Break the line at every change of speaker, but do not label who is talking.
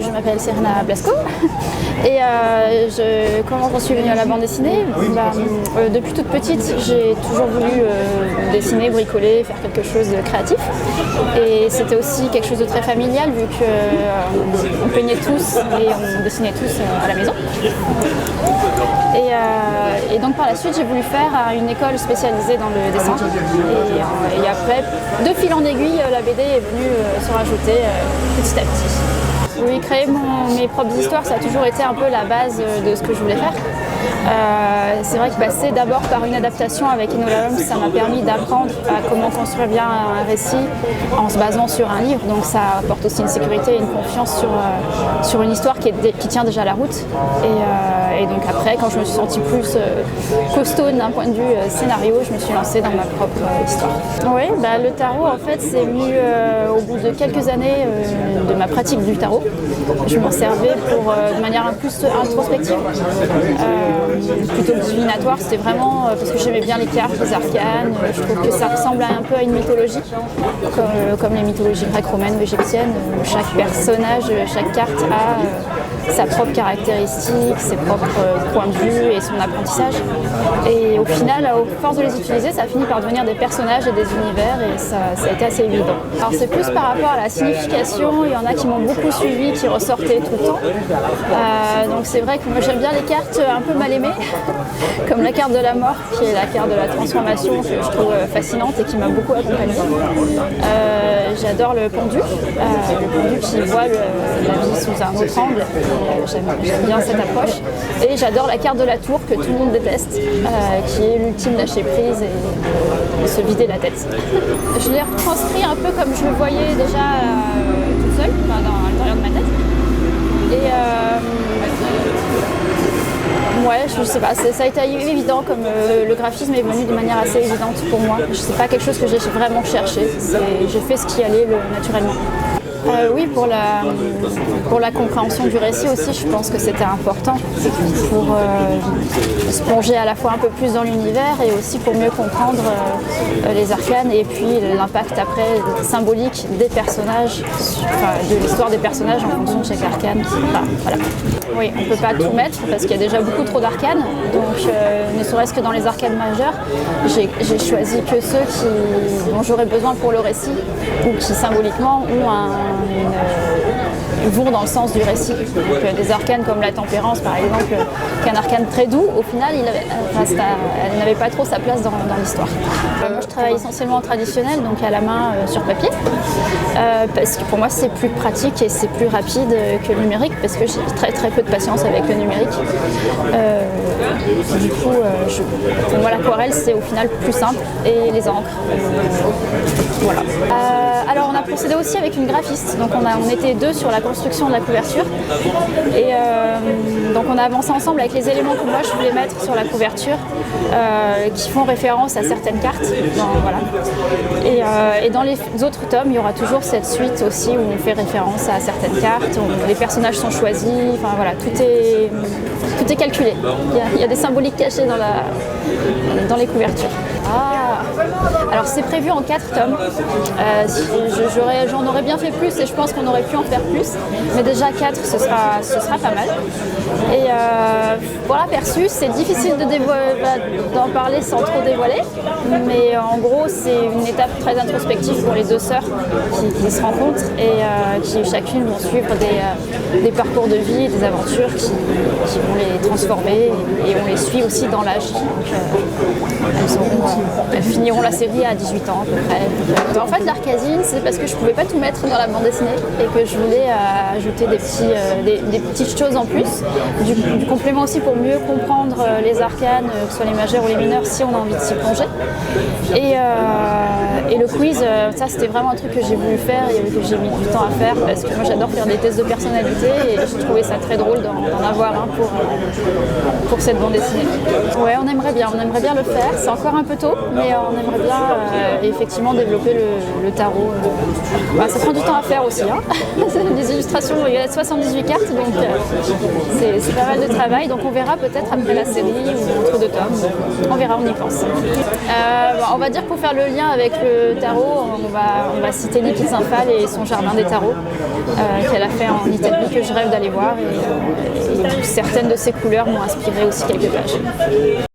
je m'appelle Serena Blasco et comment j'en suis venue à la bande dessinée? Depuis toute petite, j'ai toujours voulu dessiner, bricoler, faire quelque chose de créatif. Et c'était aussi quelque chose de très familial vu qu'on peignait tous et on dessinait tous à la maison. Et donc par la suite, j'ai voulu faire une école spécialisée dans le dessin. Et après, de fil en aiguille, la BD est venue se rajouter petit à petit. Oui, créer mes propres histoires, ça a toujours été un peu la base de ce que je voulais faire. C'est vrai que passer d'abord par une adaptation avec Enola Holmes, ça m'a permis d'apprendre à comment construire bien un récit en se basant sur un livre. Donc ça apporte aussi une sécurité et une confiance sur une histoire qui tient déjà la route. Et donc après, quand je me suis sentie plus costaud d'un point de vue scénario, je me suis lancée dans ma propre histoire. Oui, le tarot en fait c'est venu au bout de quelques années de ma pratique du tarot. Je m'en servais de manière un peu plus introspective. Plutôt que divinatoire, c'était vraiment parce que j'aimais bien les cartes, les arcanes. Je trouve que ça ressemble un peu à une mythologie, comme les mythologies grecques-romaines ou égyptiennes. Chaque personnage, chaque carte a sa propre caractéristique, ses propres points de vue et son apprentissage. Et au final, à force de les utiliser, ça a fini par devenir des personnages et des univers et ça a été assez évident. Alors c'est plus par rapport à la signification, il y en a qui m'ont beaucoup suivi, qui ressortaient tout le temps. Donc c'est vrai que moi j'aime bien les cartes un peu mal aimées, comme la carte de la mort, qui est la carte de la transformation que je trouve fascinante et qui m'a beaucoup accompagnée. J'adore le pendu qui voit la vie sous un autre angle. J'aime bien cette approche. Et j'adore la carte de la tour que tout le monde déteste, qui est l'ultime lâcher prise et se vider la tête. Je l'ai retranscrit un peu comme je le voyais déjà toute seule, dans l'intérieur de ma tête. Et ouais, je sais pas, ça a été évident comme le graphisme est venu de manière assez évidente pour moi. C'est pas quelque chose que j'ai vraiment cherché, j'ai fait ce qui allait naturellement. Oui, pour la compréhension du récit aussi, je pense que c'était important pour se plonger à la fois un peu plus dans l'univers et aussi pour mieux comprendre les arcanes et puis l'impact après symbolique des personnages, de l'histoire des personnages en fonction de chaque arcane. Voilà. Oui, on ne peut pas tout mettre parce qu'il y a déjà beaucoup trop d'arcanes, donc ne serait-ce que dans les arcanes majeures, j'ai choisi que ceux dont j'aurais besoin pour le récit ou qui symboliquement ont vont dans le sens du récit. Donc, des arcanes comme la tempérance par exemple, qui est un arcane très doux, au final elle n'avait pas trop sa place dans l'histoire. Moi je travaille essentiellement en traditionnel, donc à la main sur papier, parce que pour moi c'est plus pratique et c'est plus rapide que le numérique, parce que j'ai très peu de patience avec le numérique. Du coup, pour moi l'aquarelle c'est au final plus simple, et les encres. Voilà. Alors on a procédé aussi avec une graphiste, donc on était deux sur la construction de la couverture, et donc on a avancé ensemble avec les éléments que moi je voulais mettre sur la couverture, qui font référence à certaines cartes. Voilà. Et dans les autres tomes, il y aura toujours cette suite aussi où on fait référence à certaines cartes, où les personnages sont choisis, enfin voilà, tout est calculé. Il y a des symboliques cachées dans les couvertures. Alors c'est prévu en 4 tomes. J'en aurais bien fait plus et je pense qu'on aurait pu en faire plus, mais déjà 4 ce sera pas mal. Et pour l'aperçu, c'est difficile d'en parler sans trop dévoiler, mais en gros c'est une étape très introspective pour les deux sœurs qui se rencontrent et qui chacune vont suivre des parcours de vie, des aventures qui vont les transformer, et on les suit aussi dans l'âge. Elles finiront la série à 18 ans à peu près. En fait l'Arcasine, c'est parce que je pouvais pas tout mettre dans la bande dessinée et que je voulais ajouter des petites choses en plus, du complément aussi pour mieux comprendre les arcanes, que ce soit les majeurs ou les mineurs, si on a envie de s'y plonger. Et le quiz, ça c'était vraiment un truc que j'ai voulu faire et que j'ai mis du temps à faire, parce que moi j'adore faire des tests de personnalité et j'ai trouvé ça très drôle d'en avoir un pour cette bande dessinée. Ouais, on aimerait bien le faire, c'est encore un peu tôt, mais on aimerait bien effectivement développer le tarot. Ça prend du temps à faire aussi. Hein. Les illustrations, il y a 78 cartes, donc c'est pas mal de travail. Donc on verra peut-être après la série ou entre deux tomes. On verra, on y pense. On va dire pour faire le lien avec le tarot, on va citer Niki Zinfal et son jardin des tarots qu'elle a fait en Italie, que je rêve d'aller voir. Et certaines de ses couleurs m'ont inspiré aussi quelques pages.